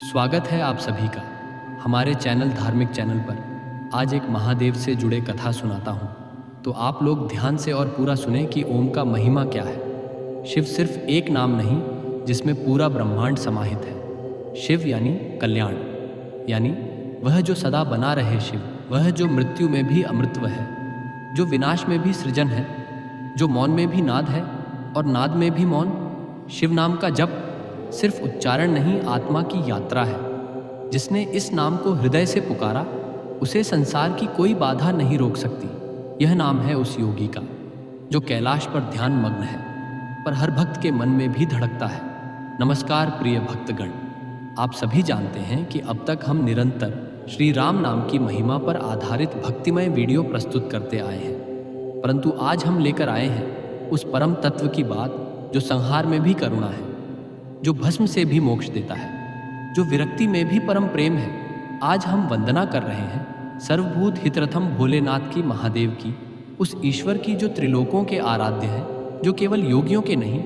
स्वागत है आप सभी का हमारे चैनल धार्मिक चैनल पर। आज एक महादेव से जुड़े कथा सुनाता हूँ, तो आप लोग ध्यान से और पूरा सुने कि ओम का महिमा क्या है। शिव सिर्फ एक नाम नहीं जिसमें पूरा ब्रह्मांड समाहित है। शिव यानी कल्याण, यानी वह जो सदा बना रहे शिव, वह जो मृत्यु में भी अमृतत्व है, जो विनाश में भी सृजन है, जो मौन में भी नाद है और नाद में भी मौन। शिव नाम का जप सिर्फ उच्चारण नहीं, आत्मा की यात्रा है। जिसने इस नाम को हृदय से पुकारा, उसे संसार की कोई बाधा नहीं रोक सकती। यह नाम है उस योगी का जो कैलाश पर ध्यान मग्न है, पर हर भक्त के मन में भी धड़कता है। नमस्कार प्रिय भक्तगण, आप सभी जानते हैं कि अब तक हम निरंतर श्री राम नाम की महिमा पर आधारित भक्तिमय वीडियो प्रस्तुत करते आए हैं, परंतु आज हम लेकर आए हैं उस परम तत्व की बात जो संहार में भी करुणा है, जो भस्म से भी मोक्ष देता है, जो विरक्ति में भी परम प्रेम है। आज हम वंदना कर रहे हैं सर्वभूत हितरथम भोलेनाथ की, महादेव की, उस ईश्वर की जो त्रिलोकों के आराध्य है, जो केवल योगियों के नहीं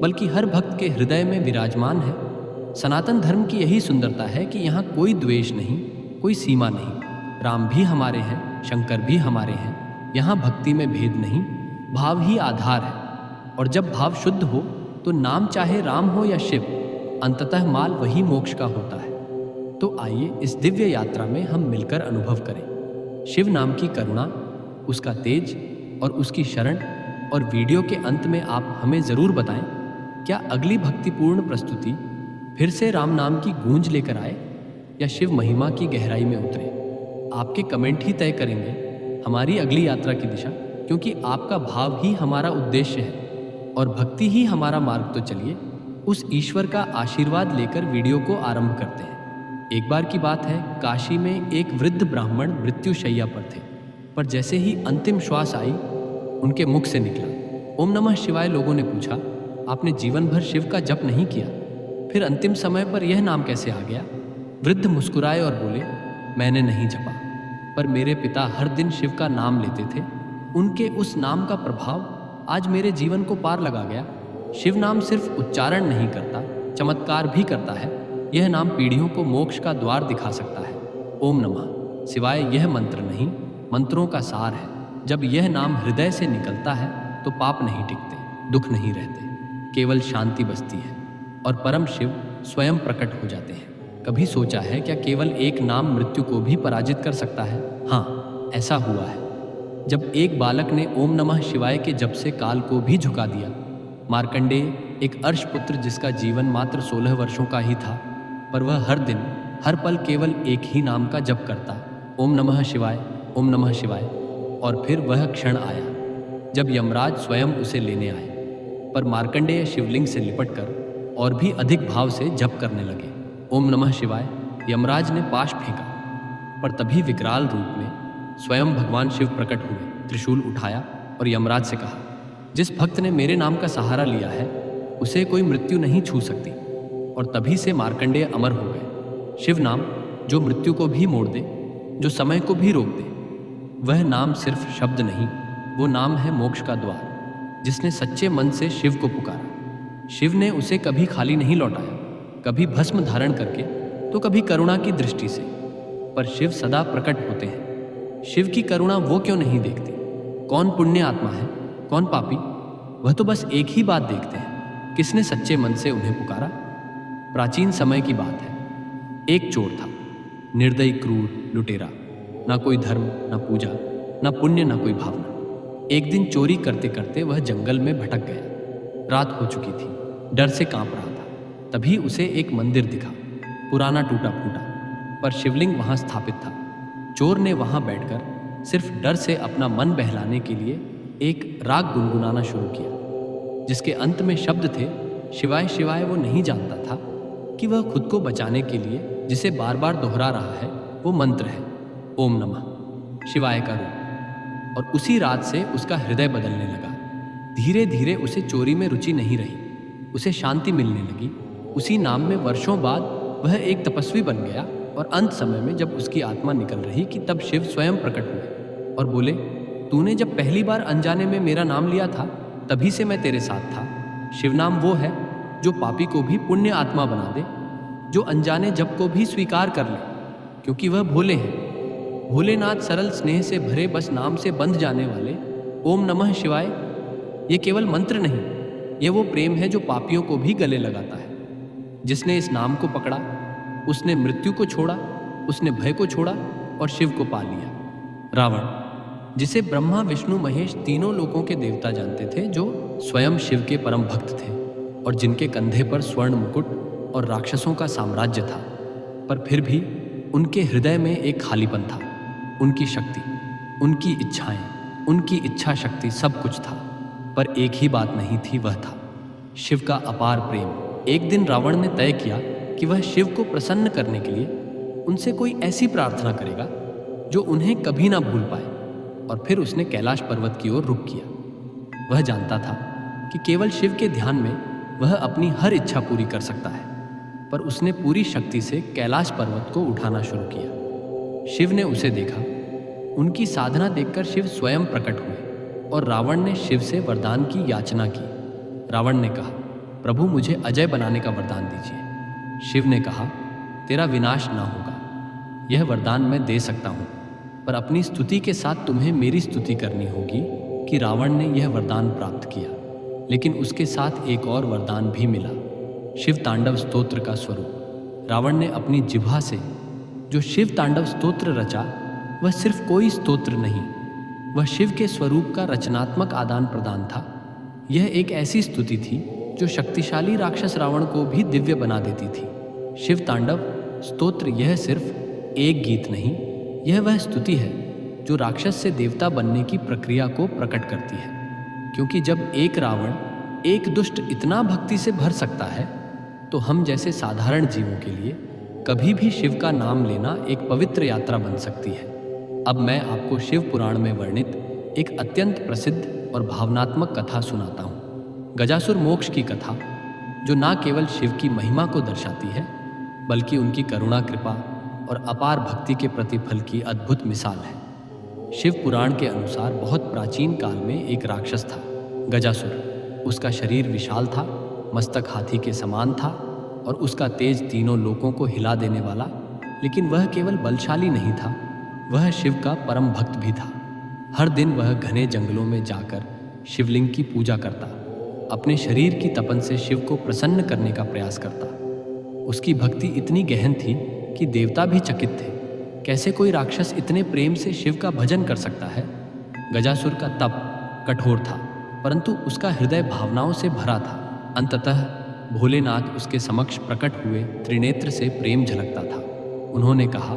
बल्कि हर भक्त के हृदय में विराजमान है। सनातन धर्म की यही सुंदरता है कि यहाँ कोई द्वेष नहीं, कोई सीमा नहीं। राम भी हमारे हैं, शंकर भी हमारे हैं। यहाँ भक्ति में भेद नहीं, भाव ही आधार है। और जब भाव शुद्ध हो तो नाम चाहे राम हो या शिव, अंततः माल वही मोक्ष का होता है। तो आइए इस दिव्य यात्रा में हम मिलकर अनुभव करें शिव नाम की करुणा, उसका तेज और उसकी शरण। और वीडियो के अंत में आप हमें ज़रूर बताएं, क्या अगली भक्तिपूर्ण प्रस्तुति फिर से राम नाम की गूंज लेकर आए या शिव महिमा की गहराई में उतरे। आपके कमेंट ही तय करेंगे हमारी अगली यात्रा की दिशा, क्योंकि आपका भाव ही हमारा उद्देश्य है और भक्ति ही हमारा मार्ग। तो चलिए उस ईश्वर का आशीर्वाद लेकर वीडियो को आरंभ करते हैं। एक बार की बात है, काशी में एक वृद्ध ब्राह्मण मृत्युशैया पर थे, पर जैसे ही अंतिम श्वास आई उनके मुख से निकला ओम नमः शिवाय। लोगों ने पूछा, आपने जीवन भर शिव का जप नहीं किया, फिर अंतिम समय पर यह नाम कैसे आ गया? वृद्ध मुस्कुराए और बोले, मैंने नहीं जपा, पर मेरे पिता हर दिन शिव का नाम लेते थे। उनके उस नाम का प्रभाव आज मेरे जीवन को पार लगा गया। शिव नाम सिर्फ उच्चारण नहीं करता, चमत्कार भी करता है। यह नाम पीढ़ियों को मोक्ष का द्वार दिखा सकता है। ओम नमः शिवाय यह मंत्र नहीं, मंत्रों का सार है। जब यह नाम हृदय से निकलता है तो पाप नहीं टिकते, दुख नहीं रहते, केवल शांति बसती है और परम शिव स्वयं प्रकट हो जाते हैं। कभी सोचा है क्या केवल एक नाम मृत्यु को भी पराजित कर सकता है? हाँ, ऐसा हुआ है। जब एक बालक ने ओम नमः शिवाय के जप से काल को भी झुका दिया। मार्कंडेय, एक अर्षपुत्र जिसका जीवन मात्र 16 वर्षों का ही था, पर वह हर दिन हर पल केवल एक ही नाम का जप करता, ओम नमः शिवाय, ओम नमः शिवाय। और फिर वह क्षण आया जब यमराज स्वयं उसे लेने आए, पर मार्कंडेय शिवलिंग से लिपटकर और भी अधिक भाव से जप करने लगे, ओम नमः शिवाय। यमराज ने पाश फेंका, पर तभी विकराल रूप में स्वयं भगवान शिव प्रकट हुए, त्रिशूल उठाया और यमराज से कहा, जिस भक्त ने मेरे नाम का सहारा लिया है उसे कोई मृत्यु नहीं छू सकती। और तभी से मार्कंडेय अमर हो गए। शिव नाम जो मृत्यु को भी मोड़ दे, जो समय को भी रोक दे। वह नाम सिर्फ शब्द नहीं, वो नाम है मोक्ष का द्वार। जिसने सच्चे मन से शिव को पुकारा, शिव ने उसे कभी खाली नहीं लौटाया, कभी भस्म धारण करके तो कभी करुणा की दृष्टि से। पर शिव सदा प्रकट होते हैं। शिव की करुणा वो क्यों नहीं देखती? कौन पुण्य आत्मा है, कौन पापी? वह तो बस एक ही बात देखते हैं, किसने सच्चे मन से उन्हें पुकारा। प्राचीन समय की बात है, एक चोर था, निर्दयी क्रूर लुटेरा, ना कोई धर्म, ना पूजा, ना पुण्य, ना कोई भावना। एक दिन चोरी करते करते वह जंगल में भटक गया। रात हो चुकी थी, डर से कांप रहा था। तभी उसे एक मंदिर दिखा, पुराना टूटा फूटा, पर शिवलिंग वहां स्थापित था। चोर ने वहां बैठकर सिर्फ डर से अपना मन बहलाने के लिए एक राग गुनगुनाना शुरू किया, जिसके अंत में शब्द थे शिवाय शिवाय। वो नहीं जानता था कि वह खुद को बचाने के लिए जिसे बार बार दोहरा रहा है वो मंत्र है, ओम नमः शिवाय का रूप। और उसी रात से उसका हृदय बदलने लगा। धीरे धीरे उसे चोरी में रुचि नहीं रही, उसे शांति मिलने लगी। उसी नाम में वर्षों बाद वह एक तपस्वी बन गया। और अंत समय में जब उसकी आत्मा निकल रही कि तब शिव स्वयं प्रकट हुए और बोले, तूने जब पहली बार अनजाने में मेरा नाम लिया था तभी से मैं तेरे साथ था। शिव नाम वो है जो पापी को भी पुण्य आत्मा बना दे। जो अनजाने जप को भी स्वीकार कर ले, क्योंकि वह भोले हैं। भोलेनाथ सरल स्नेह से भरे बस नाम से बंध जाने वाले ओम नमः शिवाय, ये केवल मंत्र नहीं, ये वो प्रेम है जो पापियों को भी गले लगाता है। जिसने इस नाम को पकड़ा, उसने मृत्यु को छोड़ा, उसने भय को छोड़ा और शिव को पा लिया। रावण, जिसे ब्रह्मा विष्णु महेश तीनों लोकों के देवता जानते थे, जो स्वयं शिव के परम भक्त थे और जिनके कंधे पर स्वर्ण मुकुट और राक्षसों का साम्राज्य था, पर फिर भी उनके हृदय में एक खालीपन था। उनकी शक्ति, उनकी इच्छाएं, उनकी इच्छा शक्ति सब कुछ था, पर एक ही बात नहीं थी, वह था शिव का अपार प्रेम। एक दिन रावण ने तय किया कि वह शिव को प्रसन्न करने के लिए उनसे कोई ऐसी प्रार्थना करेगा जो उन्हें कभी ना भूल पाए, और फिर उसने कैलाश पर्वत की ओर रुख किया। वह जानता था कि केवल शिव के ध्यान में वह अपनी हर इच्छा पूरी कर सकता है, पर उसने पूरी शक्ति से कैलाश पर्वत को उठाना शुरू किया। शिव ने उसे देखा। उनकी साधना देखकर शिव स्वयं प्रकट हुए और रावण ने शिव से वरदान की याचना की। रावण ने कहा, प्रभु मुझे अजय बनाने का वरदान दीजिए। शिव ने कहा, तेरा विनाश ना होगा, यह वरदान मैं दे सकता हूँ, पर अपनी स्तुति के साथ तुम्हें मेरी स्तुति करनी होगी कि रावण ने यह वरदान प्राप्त किया। लेकिन उसके साथ एक और वरदान भी मिला, शिव तांडव स्तोत्र का स्वरूप। रावण ने अपनी जिह्वा से जो शिव तांडव स्तोत्र रचा, वह सिर्फ कोई स्तोत्र नहीं, वह शिव के स्वरूप का रचनात्मक आदान प्रदान था। यह एक ऐसी स्तुति थी जो शक्तिशाली राक्षस रावण को भी दिव्य बना देती थी। शिव तांडव स्तोत्र यह सिर्फ एक गीत नहीं, यह वह स्तुति है जो राक्षस से देवता बनने की प्रक्रिया को प्रकट करती है। क्योंकि जब एक रावण, एक दुष्ट इतना भक्ति से भर सकता है, तो हम जैसे साधारण जीवों के लिए कभी भी शिव का नाम लेना एक पवित्र यात्रा बन सकती है। अब मैं आपको शिव पुराण में वर्णित एक अत्यंत प्रसिद्ध और भावनात्मक कथा सुनाता हूँ, गजासुर मोक्ष की कथा, जो न केवल शिव की महिमा को दर्शाती है, बल्कि उनकी करुणा, कृपा और अपार भक्ति के प्रतिफल की अद्भुत मिसाल है। शिव पुराण के अनुसार बहुत प्राचीन काल में एक राक्षस था, गजासुर। उसका शरीर विशाल था, मस्तक हाथी के समान था और उसका तेज तीनों लोकों को हिला देने वाला। लेकिन वह केवल बलशाली नहीं था, वह शिव का परम भक्त भी था। हर दिन वह घने जंगलों में जाकर शिवलिंग की पूजा करता, अपने शरीर की तपन से शिव को प्रसन्न करने का प्रयास करता। उसकी भक्ति इतनी गहन थी कि देवता भी चकित थे। कैसे कोई राक्षस इतने प्रेम से शिव का भजन कर सकता है? गजासुर का तप कठोर था, परंतु उसका हृदय भावनाओं से भरा था। अंततः भोलेनाथ उसके समक्ष प्रकट हुए, त्रिनेत्र से प्रेम झलकता था। उन्होंने कहा,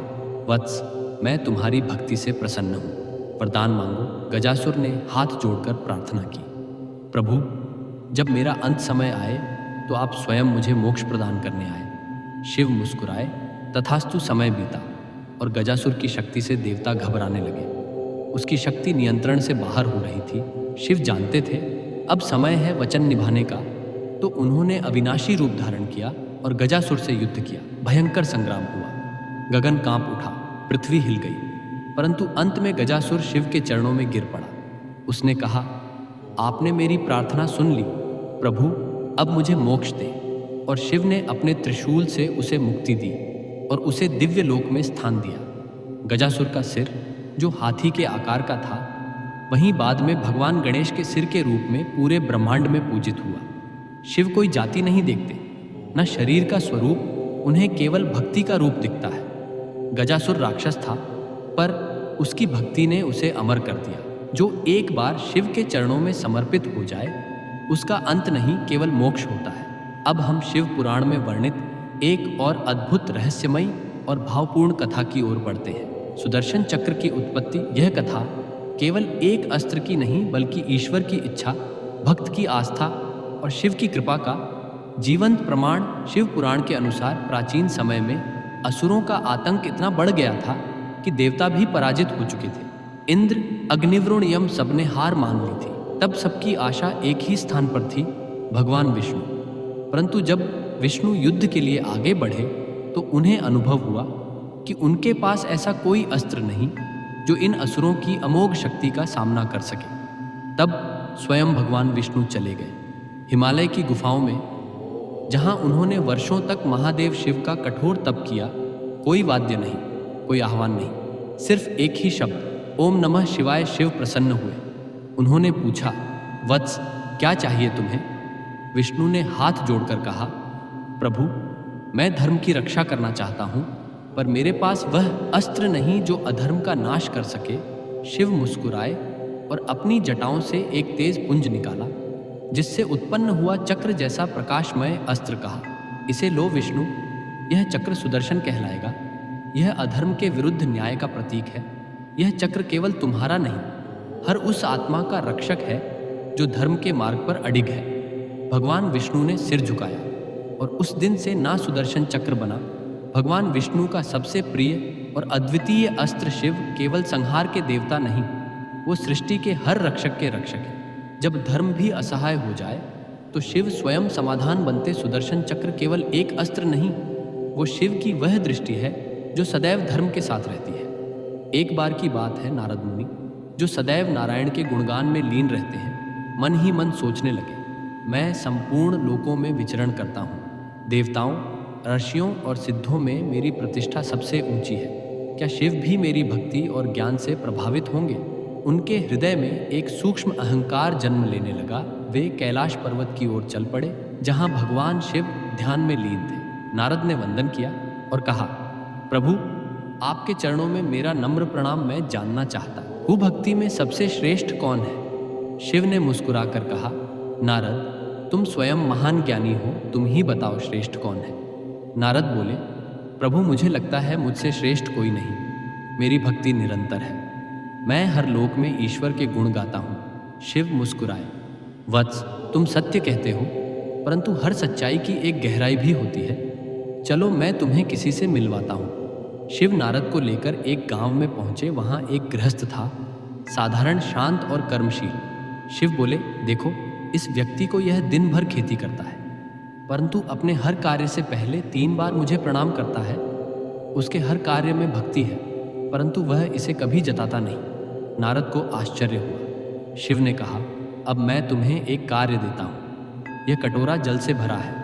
वत्स, मैं तुम्हारी भक्ति से प्रसन्न हूँ, वरदान मांगो। गजासुर ने हाथ जोड़कर प्रार्थना की, प्रभु, जब मेरा अंत समय आए तो आप स्वयं मुझे मोक्ष प्रदान करने आए। शिव मुस्कुराए। तथास्तु समय बीता और गजासुर की शक्ति से देवता घबराने लगे। उसकी शक्ति नियंत्रण से बाहर हो रही थी। शिव जानते थे अब समय है वचन निभाने का, तो उन्होंने अविनाशी रूप धारण किया और गजासुर से युद्ध किया। भयंकर संग्राम हुआ, गगन कांप उठा, पृथ्वी हिल गई, परंतु अंत में गजासुर शिव के चरणों में गिर पड़ा। उसने कहा, आपने मेरी प्रार्थना सुन ली, प्रभु, अब मुझे मोक्ष दे। और शिव ने अपने त्रिशूल से उसे मुक्ति दी और उसे दिव्य लोक में स्थान दिया। गजासुर का सिर, जो हाथी के आकार का था, वहीं बाद में भगवान गणेश के सिर के रूप में पूरे ब्रह्मांड में पूजित हुआ। शिव कोई जाति नहीं देखते, न शरीर का स्वरूप, उन्हें केवल भक्ति का रूप दिखता है। गजासुर राक्षस था, पर उसकी भक्ति ने उसे अमर कर दिया। जो एक बार शिव के चरणों में समर्पित हो जाए, उसका अंत नहीं, केवल मोक्ष होता है। अब हम शिव पुराण में वर्णित एक और अद्भुत, रहस्यमयी और भावपूर्ण कथा की ओर बढ़ते हैं। सुदर्शन चक्र की उत्पत्ति। यह कथा केवल एक अस्त्र की नहीं, बल्कि ईश्वर की इच्छा, भक्त की आस्था और शिव की कृपा का जीवंत प्रमाण। शिव पुराण के अनुसार प्राचीन समय में असुरों का आतंक इतना बढ़ गया था कि देवता भी पराजित हो चुके थे। इंद्र, अग्निवरुण, यम सबने हार मान ली थी। तब सबकी आशा एक ही स्थान पर थी, भगवान विष्णु। परंतु जब विष्णु युद्ध के लिए आगे बढ़े तो उन्हें अनुभव हुआ कि उनके पास ऐसा कोई अस्त्र नहीं जो इन असुरों की अमोघ शक्ति का सामना कर सके। तब स्वयं भगवान विष्णु चले गए हिमालय की गुफाओं में, जहां उन्होंने वर्षों तक महादेव शिव का कठोर तप किया। कोई वाद्य नहीं, कोई आह्वान नहीं, सिर्फ एक ही शब्द, ओम नमः शिवाय। शिव प्रसन्न हुए। उन्होंने पूछा, वत्स, क्या चाहिए तुम्हें? विष्णु ने हाथ जोड़कर कहा, प्रभु, मैं धर्म की रक्षा करना चाहता हूं, पर मेरे पास वह अस्त्र नहीं जो अधर्म का नाश कर सके। शिव मुस्कुराए और अपनी जटाओं से एक तेज पुंज निकाला, जिससे उत्पन्न हुआ चक्र जैसा प्रकाशमय अस्त्र। कहा, इसे लो विष्णु, यह चक्र सुदर्शन कहलाएगा। यह अधर्म के विरुद्ध न्याय का प्रतीक है। यह चक्र केवल तुम्हारा नहीं, हर उस आत्मा का रक्षक है जो धर्म के मार्ग पर अडिग है। भगवान विष्णु ने सिर झुकाया और उस दिन से ना सुदर्शन चक्र बना। भगवान विष्णु का सबसे प्रिय और अद्वितीय अस्त्र शिव केवल संहार के देवता नहीं, वो सृष्टि के हर रक्षक के रक्षक है। जब धर्म भी असहाय हो जाए तो शिव स्वयं समाधान बनते। सुदर्शन चक्र केवल एक अस्त्र नहीं, वो शिव की वह दृष्टि है जो सदैव धर्म के साथ रहती है। एक बार की बात है, नारद मुनि, जो सदैव नारायण के गुणगान में लीन रहते हैं, मन ही मन सोचने लगे, मैं संपूर्ण लोकों में विचरण करता हूँ। देवताओं, ऋषियों और सिद्धों में मेरी प्रतिष्ठा सबसे ऊंची है। क्या शिव भी मेरी भक्ति और ज्ञान से प्रभावित होंगे? उनके हृदय में एक सूक्ष्म अहंकार जन्म लेने लगा। वे कैलाश पर्वत की ओर चल पड़े, जहां भगवान शिव ध्यान में लीन थे। नारद ने वंदन किया और कहा, प्रभु, आपके चरणों में मेरा नम्र प्रणाम। मैं जानना चाहता हूँ, भक्ति में सबसे श्रेष्ठ कौन है? शिव ने मुस्कुराकर कहा, नारद, तुम स्वयं महान ज्ञानी हो, तुम ही बताओ श्रेष्ठ कौन है। नारद बोले, प्रभु, मुझे लगता है मुझसे श्रेष्ठ कोई नहीं। मेरी भक्ति निरंतर है, मैं हर लोक में ईश्वर के गुण गाता हूँ। शिव मुस्कुराए, वत्स, तुम सत्य कहते हो, परंतु हर सच्चाई की एक गहराई भी होती है। चलो मैं तुम्हें किसी से मिलवाता हूँ। शिव नारद को लेकर एक गांव में पहुंचे। वहां एक गृहस्थ था, साधारण, शांत और कर्मशील। शिव बोले, देखो, इस व्यक्ति को यह दिन भर खेती करता है, परंतु अपने हर कार्य से पहले 3 बार मुझे प्रणाम करता है। उसके हर कार्य में भक्ति है, परंतु वह इसे कभी जताता नहीं। नारद को आश्चर्य हुआ। शिव ने कहा, अब मैं तुम्हें एक कार्य देता हूँ। यह कटोरा जल से भरा है,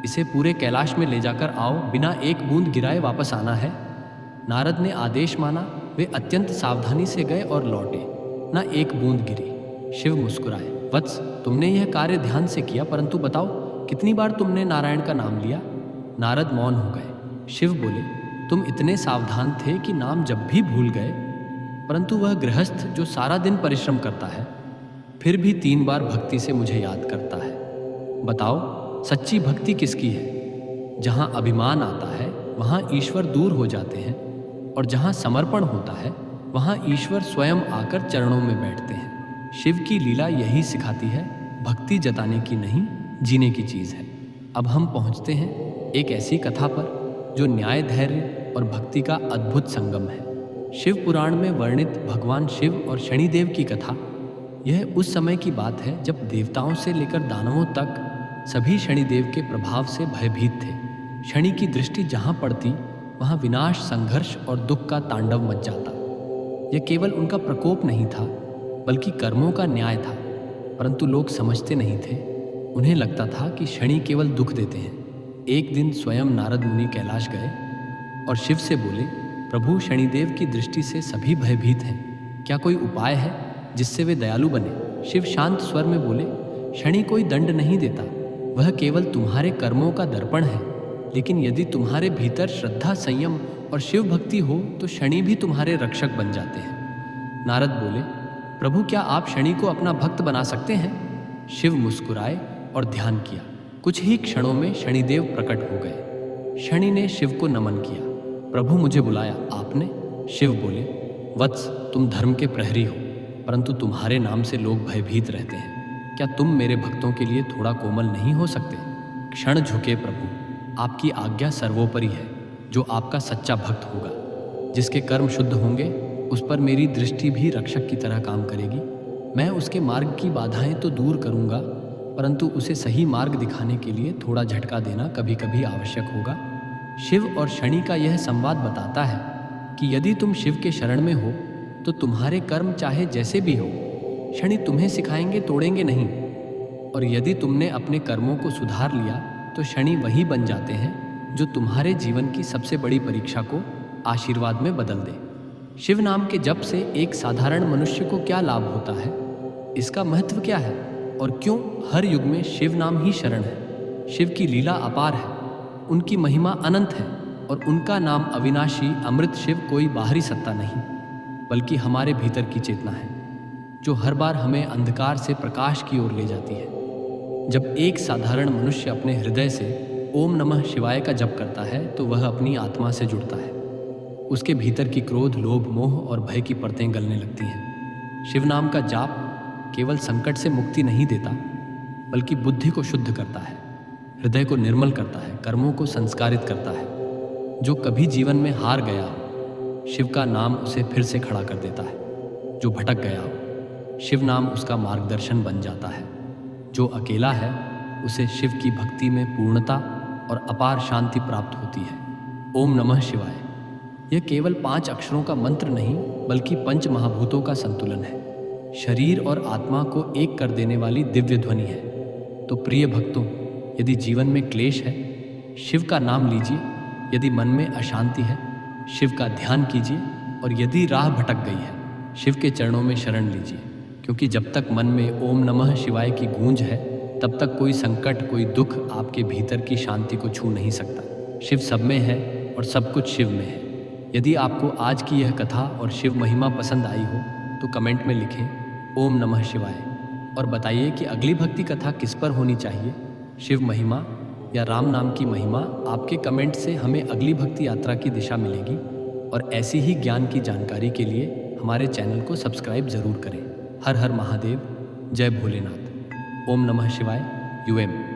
इसे पूरे कैलाश में ले जाकर आओ, बिना एक बूंद गिराए वापस आना है। नारद ने आदेश माना। वे अत्यंत सावधानी से गए और लौटे, न एक बूंद गिरी। शिव मुस्कुराए, वत्स, तुमने यह कार्य ध्यान से किया, परंतु बताओ, कितनी बार तुमने नारायण का नाम लिया? नारद मौन हो गए। शिव बोले, तुम इतने सावधान थे कि नाम जब भी भूल गए, परंतु वह गृहस्थ जो सारा दिन परिश्रम करता है, फिर भी 3 बार भक्ति से मुझे याद करता है। बताओ, सच्ची भक्ति किसकी है? जहाँ अभिमान आता है वहाँ ईश्वर दूर हो जाते हैं, और जहाँ समर्पण होता है वहाँ ईश्वर स्वयं आकर चरणों में बैठते हैं। शिव की लीला यही सिखाती है, भक्ति जताने की नहीं, जीने की चीज़ है। अब हम पहुँचते हैं एक ऐसी कथा पर जो न्याय, धैर्य और भक्ति का अद्भुत संगम है। शिव पुराण में वर्णित भगवान शिव और शनिदेव की कथा। यह उस समय की बात है जब देवताओं से लेकर दानवों तक सभी शनिदेव के प्रभाव से भयभीत थे। शनि की दृष्टि जहाँ पड़ती वहाँ विनाश, संघर्ष और दुख का तांडव मच जाता। यह केवल उनका प्रकोप नहीं था, बल्कि कर्मों का न्याय था। परंतु लोग समझते नहीं थे। उन्हें लगता था कि शनि केवल दुख देते हैं। एक दिन स्वयं नारद मुनि कैलाश गए और शिव से बोले, प्रभु, शनिदेव की दृष्टि से सभी भयभीत हैं, क्या कोई उपाय है जिससे वे दयालु बने? शिव शांत स्वर में बोले, शनि कोई दंड नहीं देता, वह केवल तुम्हारे कर्मों का दर्पण है। लेकिन यदि तुम्हारे भीतर श्रद्धा, संयम और शिव भक्ति हो तो शनि भी तुम्हारे रक्षक बन जाते हैं। नारद बोले, प्रभु, क्या आप शनि को अपना भक्त बना सकते हैं? शिव मुस्कुराए और ध्यान किया। कुछ ही क्षणों में शनिदेव प्रकट हो गए। शनि ने शिव को नमन किया। प्रभु, मुझे बुलाया आपने? शिव बोले, वत्स, तुम धर्म के प्रहरी हो, परंतु तुम्हारे नाम से लोग भयभीत रहते हैं। क्या तुम मेरे भक्तों के लिए थोड़ा कोमल नहीं हो सकते? क्षण झुके प्रभु, आपकी आज्ञा सर्वोपरि है। जो आपका सच्चा भक्त होगा, जिसके कर्म शुद्ध होंगे, उस पर मेरी दृष्टि भी रक्षक की तरह काम करेगी। मैं उसके मार्ग की बाधाएं तो दूर करूंगा, परंतु उसे सही मार्ग दिखाने के लिए थोड़ा झटका देना कभी कभी आवश्यक होगा। शिव और शनि का यह संवाद बताता है कि यदि तुम शिव के शरण में हो तो तुम्हारे कर्म चाहे जैसे भी हो, शनि तुम्हें सिखाएंगे, तोड़ेंगे नहीं। और यदि तुमने अपने कर्मों को सुधार लिया तो शनि वही बन जाते हैं जो तुम्हारे जीवन की सबसे बड़ी परीक्षा को आशीर्वाद में बदल दे। शिव नाम के जप से एक साधारण मनुष्य को क्या लाभ होता है, इसका महत्व क्या है और क्यों हर युग में शिव नाम ही शरण है। शिव की लीला अपार है, उनकी महिमा अनंत है और उनका नाम अविनाशी अमृत शिव कोई बाहरी सत्ता नहीं, बल्कि हमारे भीतर की चेतना है, जो हर बार हमें अंधकार से प्रकाश की ओर ले जाती है। जब एक साधारण मनुष्य अपने हृदय से ओम नमः शिवाय का जप करता है तो वह अपनी आत्मा से जुड़ता है। उसके भीतर की क्रोध, लोभ, मोह और भय की परतें गलने लगती हैं। शिव नाम का जाप केवल संकट से मुक्ति नहीं देता, बल्कि बुद्धि को शुद्ध करता है, हृदय को निर्मल करता है, कर्मों को संस्कारित करता है। जो कभी जीवन में हार गया हो, शिव का नाम उसे फिर से खड़ा कर देता है। जो भटक गया हो, शिव नाम उसका मार्गदर्शन बन जाता है। जो अकेला है, उसे शिव की भक्ति में पूर्णता और अपार शांति प्राप्त होती है। ओम नमः शिवाय यह केवल 5 अक्षरों का मंत्र नहीं, बल्कि पंच महाभूतों का संतुलन है। शरीर और आत्मा को एक कर देने वाली दिव्य ध्वनि है। तो प्रिय भक्तों, यदि जीवन में क्लेश है, शिव का नाम लीजिए। यदि मन में अशांति है, शिव का ध्यान कीजिए। और यदि राह भटक गई है, शिव के चरणों में शरण लीजिए। क्योंकि जब तक मन में ओम नमः शिवाय की गूंज है, तब तक कोई संकट, कोई दुख आपके भीतर की शांति को छू नहीं सकता। शिव सब में है और सब कुछ शिव में है। यदि आपको आज की यह कथा और शिव महिमा पसंद आई हो तो कमेंट में लिखें ओम नमः शिवाय और बताइए कि अगली भक्ति कथा किस पर होनी चाहिए, शिव महिमा या राम नाम की महिमा। आपके कमेंट से हमें अगली भक्ति यात्रा की दिशा मिलेगी। और ऐसी ही ज्ञान की जानकारी के लिए हमारे चैनल को सब्सक्राइब जरूर करें। हर हर महादेव, जय भोलेनाथ। ओम नमः शिवाय। यूएम।